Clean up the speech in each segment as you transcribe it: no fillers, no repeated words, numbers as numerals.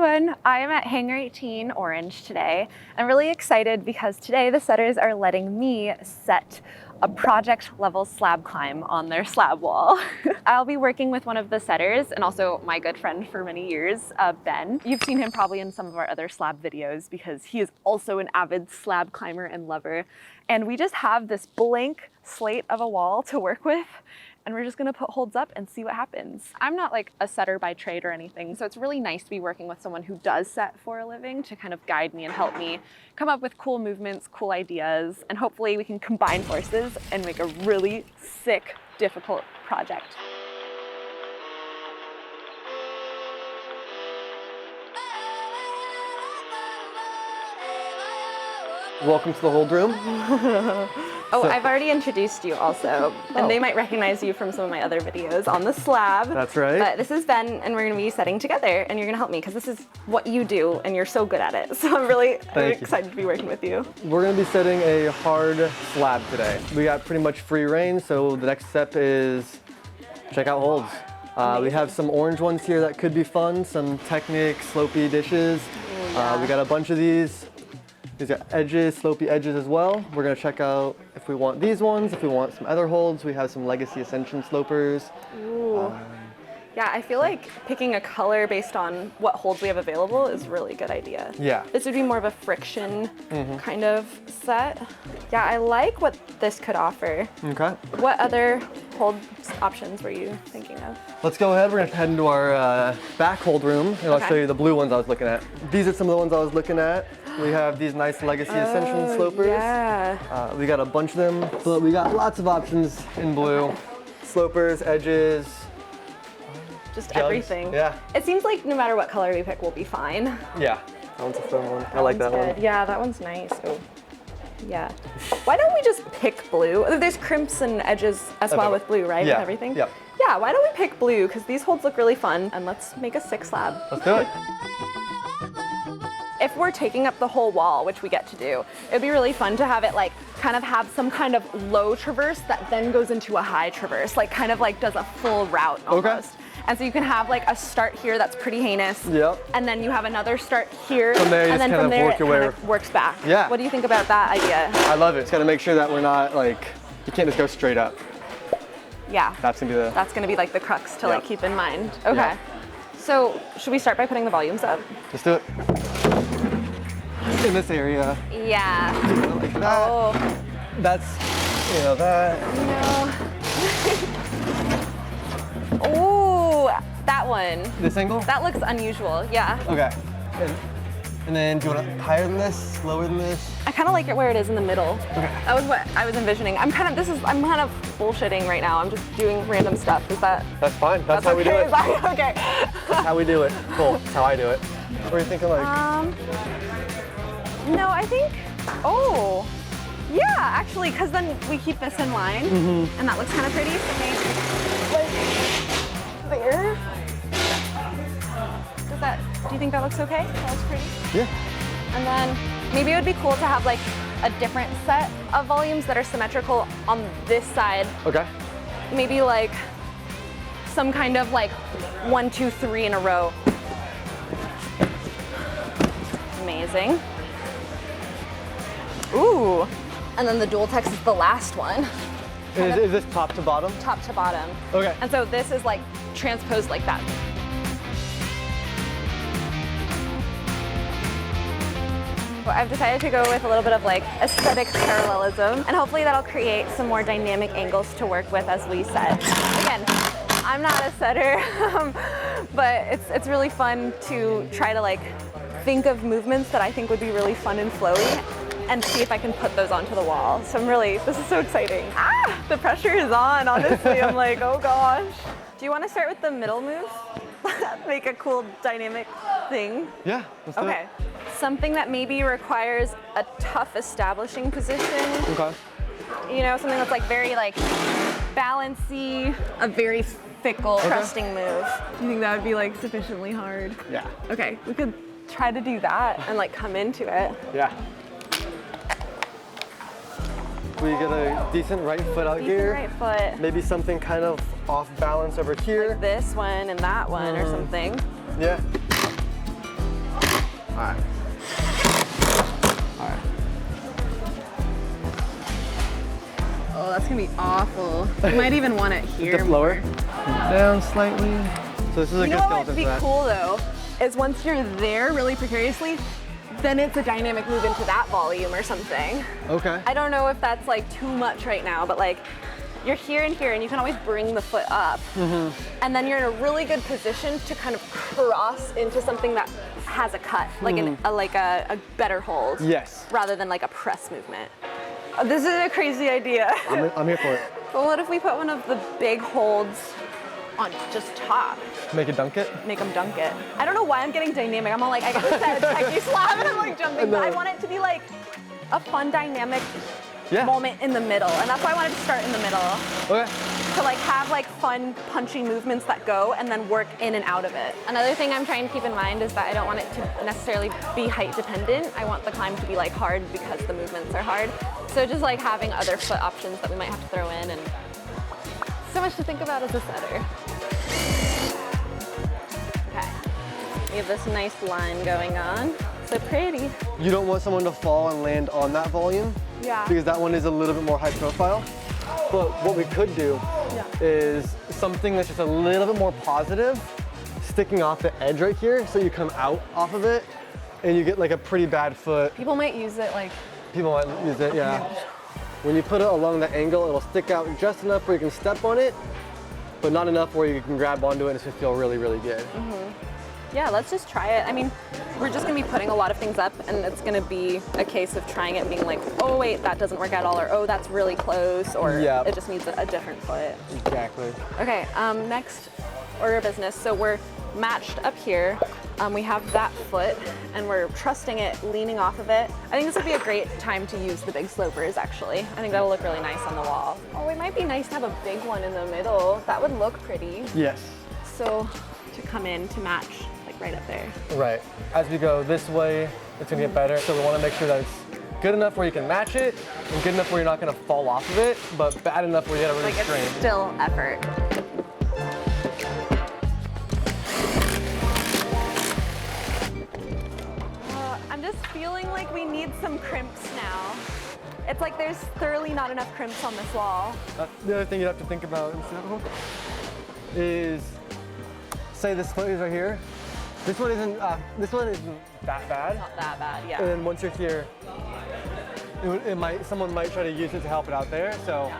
everyone, I am at Hangar 18 Orange today. I'm really excited because today the setters are letting me set a project level slab climb on their slab wall. I'll be working with one of the setters and also my good friend for many years, Ben. You've seen him probably in some of our other slab videos because he is also an avid slab climber and lover. And we just have this blank slate of a wall to work with, and we're just gonna put holds up and see what happens. I'm not like a setter by trade or anything, so it's really nice to be working with someone who does set for a living to kind of guide me and help me come up with cool movements, cool ideas, and hopefully we can combine forces and make a really sick, difficult project. Welcome to the hold room. Oh, I've already introduced you also, and they might recognize you from some of my other videos on the slab. That's right. But this is Ben, and we're gonna be setting together, and you're gonna help me, because this is what you do, and you're so good at it. So I'm really excited to be working with you. We're gonna be setting a hard slab today. We got pretty much free reign, so the next step is check out holds. We have some orange ones here that could be fun, some Technic slopey dishes. Ooh, yeah. We got a bunch of these. These got edges, slopey edges as well. We're gonna check out if we want these ones, if we want some other holds. We have some Legacy Ascension slopers. Ooh. Yeah, I feel like picking a color based on what holds we have available is a really good idea. Yeah. This would be more of a friction kind of set. Yeah, I like what this could offer. Okay. What other hold options were you thinking of? Let's go ahead. We're gonna head into our back hold room, and I'll show you the blue ones I was looking at. These are some of the ones I was looking at. We have these nice Legacy Ascension slopers. Yeah. We got a bunch of them, but we got lots of options in blue. Okay. Slopers, edges. Just jugs. everything. Yeah. It seems like no matter what color we pick, we'll be fine. Yeah. That one's a fun one. I like that One's one. good. Yeah, that one's nice. Oh. Yeah. Why don't we just pick blue? There's crimps and edges as well with blue, right? Yeah. With everything? Yeah. Yeah, why don't we pick blue? Because these holds look really fun, and let's make a sick slab. Let's do it. If we're taking up the whole wall, which we get to do, it'd be really fun to have it like kind of have some kind of low traverse that then goes into a high traverse, like kind of like does a full route almost. Okay. And so you can have like a start here that's pretty heinous. Yep. And then you have another start here. From there, you and just then kind from of there work it your way. kind of works back. Yeah. What do you think about that idea? I love it. It's got to make sure that we're not like, you can't just go straight up. Yeah. That's gonna be the. That's gonna be like the crux to like keep in mind. Okay. Yeah. So should we start by putting the volumes up? Let's do it. In this area. Yeah. Like that. Oh. That's, you know, that. No. Oh, that one. This angle? That looks unusual, yeah. Okay. And then do you want it higher than this, lower than this? I kind of like it where it is in the middle. Okay. That was what I was envisioning. I'm kind of bullshitting right now. I'm just doing random stuff. Is that? That's fine. That's how okay? we do it. Is that okay? That's how we do it. Cool. That's how I do it. What are you thinking like? No, I think, oh, yeah, actually, because then we keep this in line, and that looks kind of pretty. So maybe, like, there. Do you think that looks okay? That looks pretty? Yeah. And then maybe it would be cool to have like a different set of volumes that are symmetrical on this side. Okay. Maybe like some kind of like 1, 2, 3 in a row. Amazing. Ooh. And then the dual text is the last one. Is this top to bottom? Top to bottom. Okay. And so this is like transposed like that. I've decided to go with a little bit of like aesthetic parallelism, and hopefully that'll create some more dynamic angles to work with as we set. Again, I'm not a setter, but it's really fun to try to like think of movements that I think would be really fun and flowy and see if I can put those onto the wall. So this is so exciting. Ah, the pressure is on, honestly. I'm like, oh gosh. Do you want to start with the middle move? Make a cool dynamic thing? Yeah, let's do it. Okay. Something that maybe requires a tough establishing position. Okay. You know, something that's like very like balancy, a very fickle, trusting move. Do you think that would be like sufficiently hard? Yeah. Okay, we could try to do that and like come into it. Yeah. We get a decent right foot out here. Right foot. Maybe something kind of off balance over here. Like this one and that one or something. Yeah. right. All right. Oh, that's gonna be awful. You might even want it here. Just lower. Down slightly. So this is a You good know what skeleton would be for that. cool though, is once you're there really precariously, then it's a dynamic move into that volume or something. Okay. I don't know if that's like too much right now, but like you're here and here and you can always bring the foot up. And then you're in a really good position to kind of cross into something that has a cut, like a better hold. Yes. Rather than like a press movement. This is a crazy idea. I'm here for it. But what if we put one of the big holds on just top? Make it dunk it? Make them dunk it. I don't know why I'm getting dynamic. I'm all like, I got that techie slab and I'm like jumping. But I want it to be like a fun dynamic moment in the middle. And that's why I wanted to start in the middle. Okay. To like have like fun punchy movements that go and then work in and out of it. Another thing I'm trying to keep in mind is that I don't want it to necessarily be height dependent. I want the climb to be like hard because the movements are hard. So just like having other foot options that we might have to throw in, and so much to think about as a setter. Okay, we have this nice line going on. So pretty. You don't want someone to fall and land on that volume. Yeah. Because that one is a little bit more high profile. But what we could do is something that's just a little bit more positive, sticking off the edge right here, so you come out off of it and you get like a pretty bad foot. People might use it like. People might use it, yeah. When you put it along the angle, it'll stick out just enough where you can step on it, but not enough where you can grab onto it and it's gonna feel really, really good. Yeah, let's just try it. I mean, we're just gonna be putting a lot of things up and it's gonna be a case of trying it and being like, oh wait, that doesn't work at all, or oh, that's really close, or it just needs a different foot. Exactly. Okay, next order of business. So we're matched up here. We have that foot and we're trusting it, leaning off of it. I think this would be a great time to use the big slopers actually. I think that'll look really nice on the wall. Oh, it might be nice to have a big one in the middle. That would look pretty. Yes. So to come in to match like right up there. Right. As we go this way, it's gonna get better. So we wanna make sure that it's good enough where you can match it and good enough where you're not gonna fall off of it, but bad enough where you gotta really Like strain. it's still effort. I'm just feeling like we need some crimps now. It's like there's thoroughly not enough crimps on this wall. The other thing you have to think about is, say this foot is right here. This one isn't that bad. Not that bad, yeah. And then once you're here, someone might try to use it to help it out there. So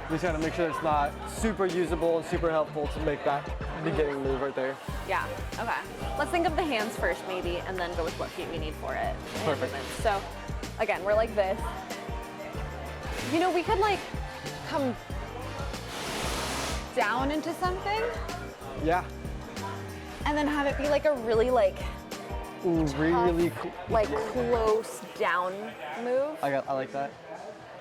we just gotta make sure it's not super usable and super helpful to make that beginning move right there. Yeah, okay. Let's think of the hands first maybe, and then go with what feet we need for it. Perfect. So again, we're like this. You know, we could like come down into something Yeah. and then have it be like a really like Ooh, really cool. like close down move. I like that.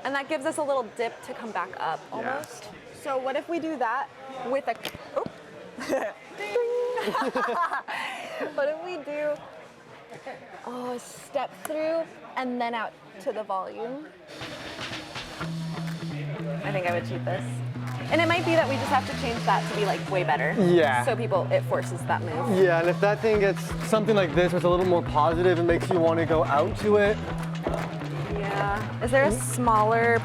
And that gives us a little dip to come back up almost. So what if we do that with a, oh. Ding. What if we do a step through and then out to the volume? I think I would cheat this. And it might be that we just have to change that to be like way better. Yeah. So it forces that move. Yeah, and if that thing gets something like this, where it's a little more positive, it makes you want to go out to it. Yeah. Is there a smaller?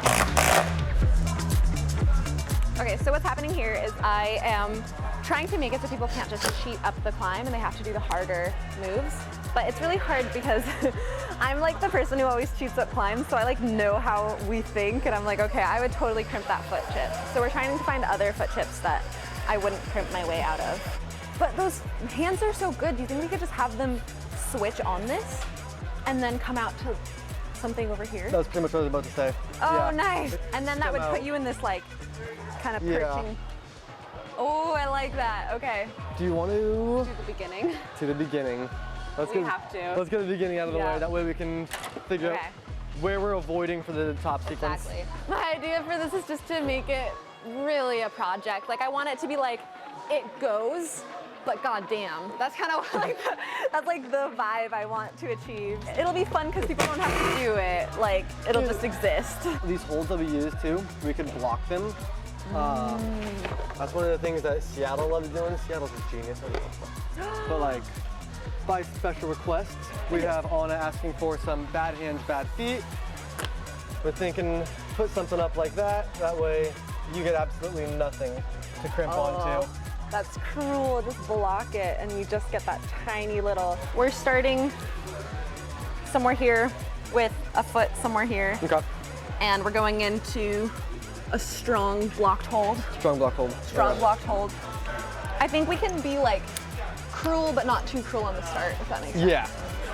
Okay, so what's happening here is I am trying to make it so people can't just cheat up the climb and they have to do the harder moves. But it's really hard because I'm like the person who always cheats up climbs, so I like know how we think, and I'm like, okay, I would totally crimp that foot chip. So we're trying to find other foot chips that I wouldn't crimp my way out of. But those hands are so good. Do you think we could just have them switch on this and then come out to something over here? That was pretty much what I was about to say. Oh, Yeah. nice. And then that would put you in this like kind of perching. Oh, I like that. Okay. Do you want to Do the beginning. to the beginning? Let's We get, have to. Let's get the beginning out of the Yeah. way. That way we can figure Okay. out where we're avoiding for the top sequence. Exactly. My idea for this is just to make it really a project. Like I want it to be like, it goes, but goddamn. That's kind of like, that's like the vibe I want to achieve. It'll be fun because people don't have to do it. Like, it'll just exist. These holds that we use too, we can block them. That's one of the things that Seattle loves doing. Seattle's a genius. But like, by special request. We have Anna asking for some bad hands, bad feet. We're thinking put something up like that. That way you get absolutely nothing to crimp onto. That's cruel, just block it and you just get that tiny little. We're starting somewhere here with a foot somewhere here. Okay. And we're going into a strong blocked hold. Strong block hold. Strong blocked hold. I think we can be like cruel, but not too cruel on the start, if that makes sense. Yeah.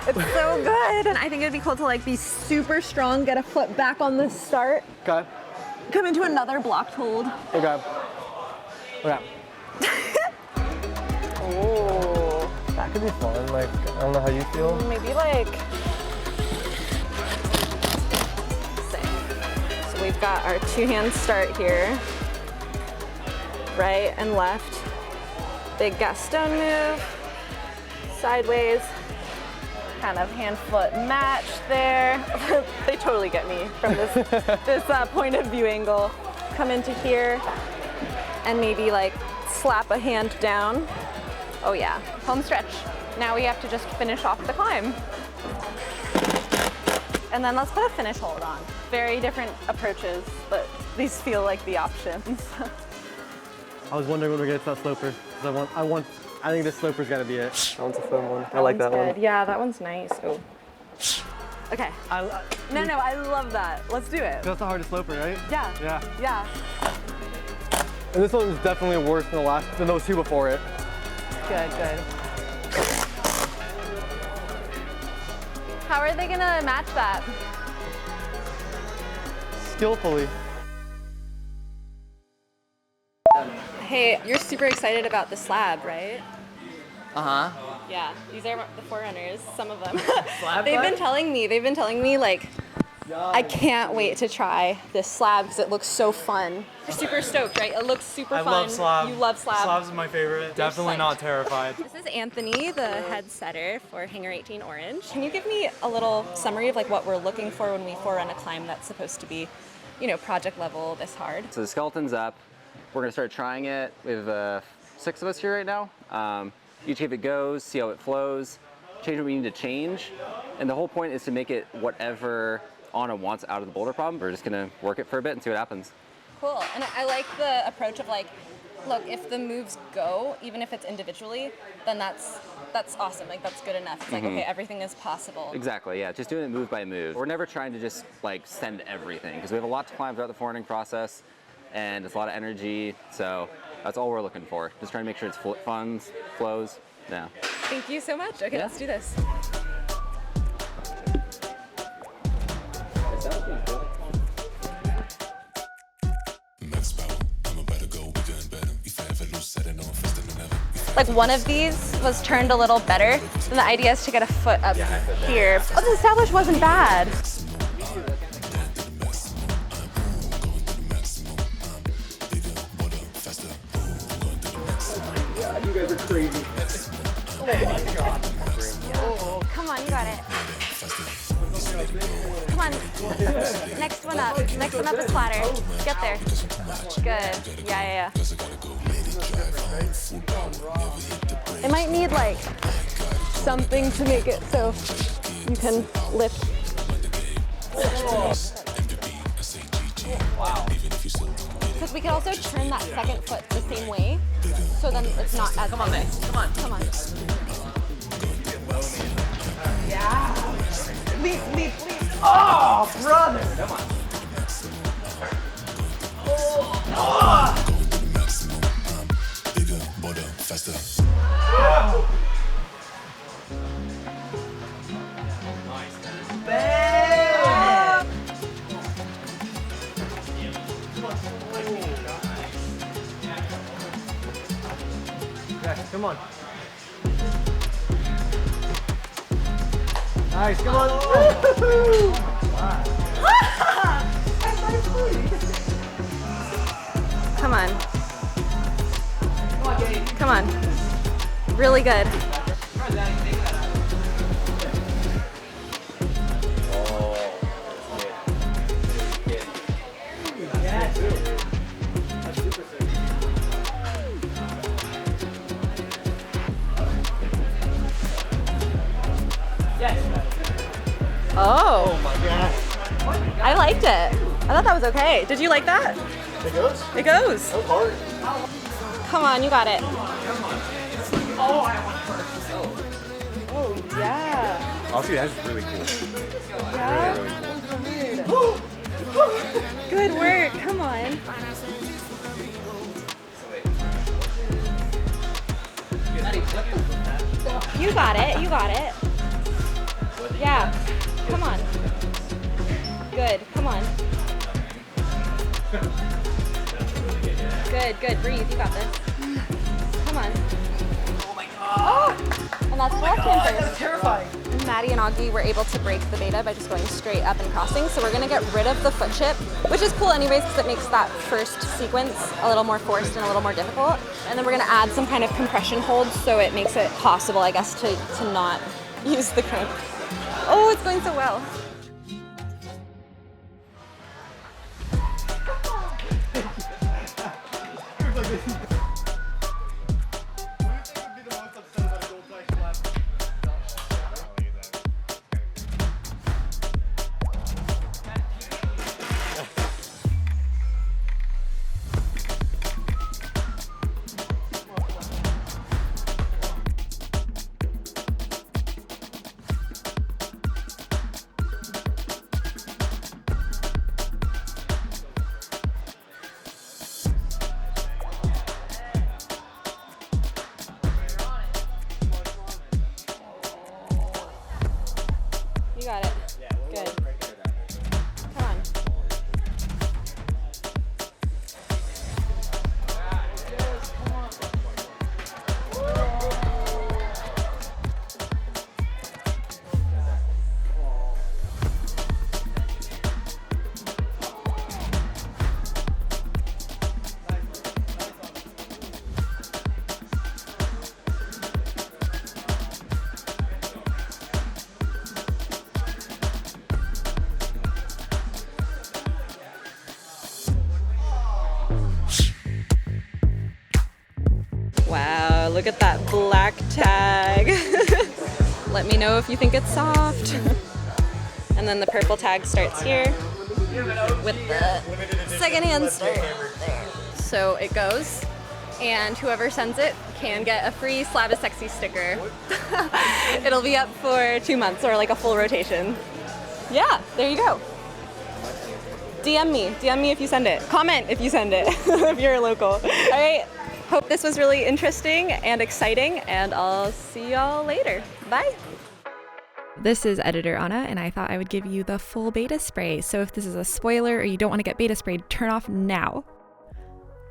It's so good. And I think it'd be cool to like be super strong, get a foot back on the start, Okay. come into another blocked hold. Okay. Okay. Oh. That could be fun. Like, I don't know how you feel. Maybe like, So we've got our two-hand start here, right and left. Big Gaston move, sideways, kind of hand-foot match there. They totally get me from this point of view angle. Come into here and maybe like slap a hand down. Oh yeah, home stretch. Now we have to just finish off the climb. And then let's put a finish hold on. Very different approaches, but these feel like the options. I was wondering when we get to that sloper. 'Cause I think this sloper's gotta be it. That one's a fun one. I like that one. yeah, that one's nice. Oh. Okay. No, I love that. Let's do it. That's the hardest sloper, right? Yeah. Yeah. Yeah. And this one's definitely worse than those two before it. Good, good. How are they gonna match that? Skillfully. Hey, you're super excited about the slab, right? Uh-huh. Yeah, these are the forerunners, some of them. Slab They've climb? been telling me like, I can't wait to try this slab because it looks so fun. You're super stoked, right? It looks super I fun. love slab. You love slab. Slab's my favorite. Definitely psyched. not terrified. This is Anthony, the head setter for Hangar 18 Orange. Can you give me a little summary of like what we're looking for when we forerun a climb that's supposed to be, you know, project level this hard? So the skeleton's up. We're gonna start trying it. We have 6 of us here right now. Each give it goes, see how it flows, change what we need to change. And the whole point is to make it whatever Anna wants out of the boulder problem. We're just gonna work it for a bit and see what happens. Cool, and I like the approach of like, look, if the moves go, even if it's individually, then that's awesome, like that's good enough. It's like, okay, everything is possible. Exactly, yeah, just doing it move by move. We're never trying to just like send everything because we have a lot to climb throughout the forerunning process and it's a lot of energy, so that's all we're looking for. Just trying to make sure it's fun, flows, yeah. Thank you so much. Okay, Yeah. let's do this. Like one of these was turned a little better, and the idea is to get a foot up here. Oh, the establish wasn't bad. You guys are crazy. Oh my god. Oh, come on, you got it. Come on. Next one up. Next one up is flatter. Get there. Good. Yeah. It might need like something to make it so you can lift. Because we can also turn that second foot the same way, so then it's not as. Come on, man. Come on. Yeah. Leap. Oh, brother! Come on. Come on. Nice, come on. Come on. Come on. Really good. Oh my gosh. I liked it. I thought that was okay. Did you like that? It goes? It goes. That was hard. Come on, you got it. Oh, yeah. Honestly, that's really cool. Yeah. Really, really cool. Good work. Come on. You got it. You got it. Yeah. Come on. Good. Come on. Good. Good. Breathe. You got this. Come on. Oh my god. Oh! And that's left hand first. That's terrifying. Maddie and Augie were able to break the beta by just going straight up and crossing. So we're gonna get rid of the foot chip, which is cool anyways because it makes that first sequence a little more forced and a little more difficult. And then we're gonna add some kind of compression hold so it makes it possible, I guess, to not use the crimp. Oh, it's going so well. You got it. Good. Come on. Wow, look at that black tag. Let me know if you think it's soft. And then the purple tag starts here with the second hand start there. So it goes, and whoever sends it can get a free Slab is Sexy sticker. It'll be up for 2 months or like a full rotation. Yeah, there you go. DM me if you send it. Comment if you send it, if you're a local. All right. Hope this was really interesting and exciting, and I'll see y'all later. Bye. This is Editor Anna, and I thought I would give you the full beta spray. So if this is a spoiler or you don't want to get beta sprayed, turn off now.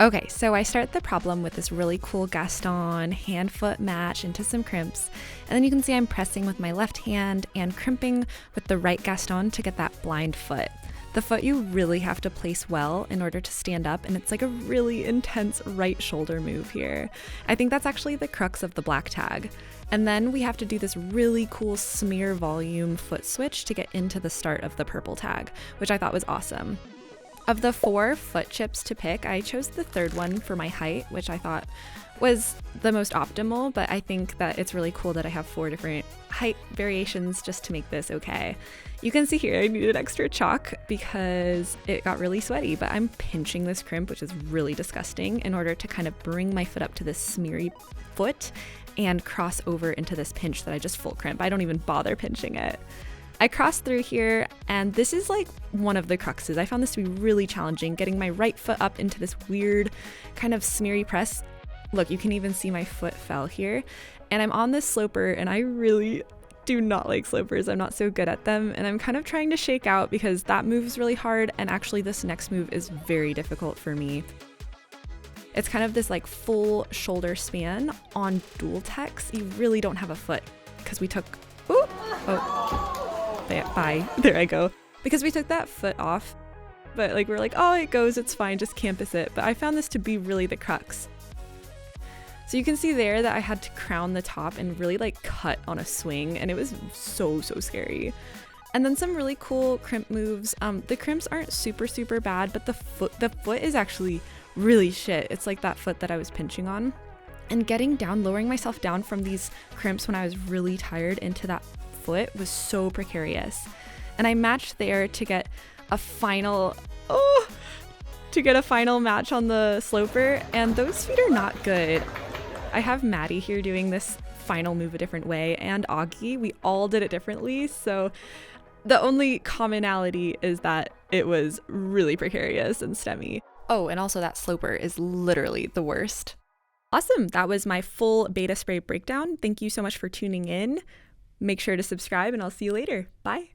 Okay, so I start the problem with this really cool Gaston hand-foot match into some crimps, and then you can see I'm pressing with my left hand and crimping with the right Gaston to get that blind foot. The foot you really have to place well in order to stand up, and it's like a really intense right shoulder move here. I think that's actually the crux of the black tag. And then we have to do this really cool smear volume foot switch to get into the start of the purple tag, which I thought was awesome. Of the 4 foot chips to pick, I chose the third one for my height, which I thought was the most optimal, but I think that it's really cool that I have 4 different height variations just to make this okay. You can see here I needed extra chalk because it got really sweaty, but I'm pinching this crimp, which is really disgusting, in order to kind of bring my foot up to this smeary foot and cross over into this pinch that I just full crimp. I don't even bother pinching it. I crossed through here, and this is like one of the cruxes. I found this to be really challenging, getting my right foot up into this weird kind of smeary press. Look, you can even see my foot fell here, and I'm on this sloper, and I really do not like slopers. I'm not so good at them, and I'm kind of trying to shake out because that move is really hard, and actually this next move is very difficult for me. It's kind of this like full shoulder span on dual techs. You really don't have a foot because we took, bye, there I go. Because we took that foot off, but like we're like, oh, it goes, it's fine, just campus it. But I found this to be really the crux. So you can see there that I had to crown the top and really like cut on a swing, and it was so scary. And then some really cool crimp moves. The crimps aren't super bad, but the foot is actually really shit. It's like that foot that I was pinching on. And getting down, lowering myself down from these crimps when I was really tired into that foot was so precarious. And I matched there to get a final match on the sloper, and those feet are not good. I have Maddie here doing this final move a different way, and Augie. We all did it differently, so the only commonality is that it was really precarious and stemmy. Oh, and also that sloper is literally the worst. Awesome, that was my full beta spray breakdown. Thank you so much for tuning in. Make sure to subscribe, and I'll see you later. Bye.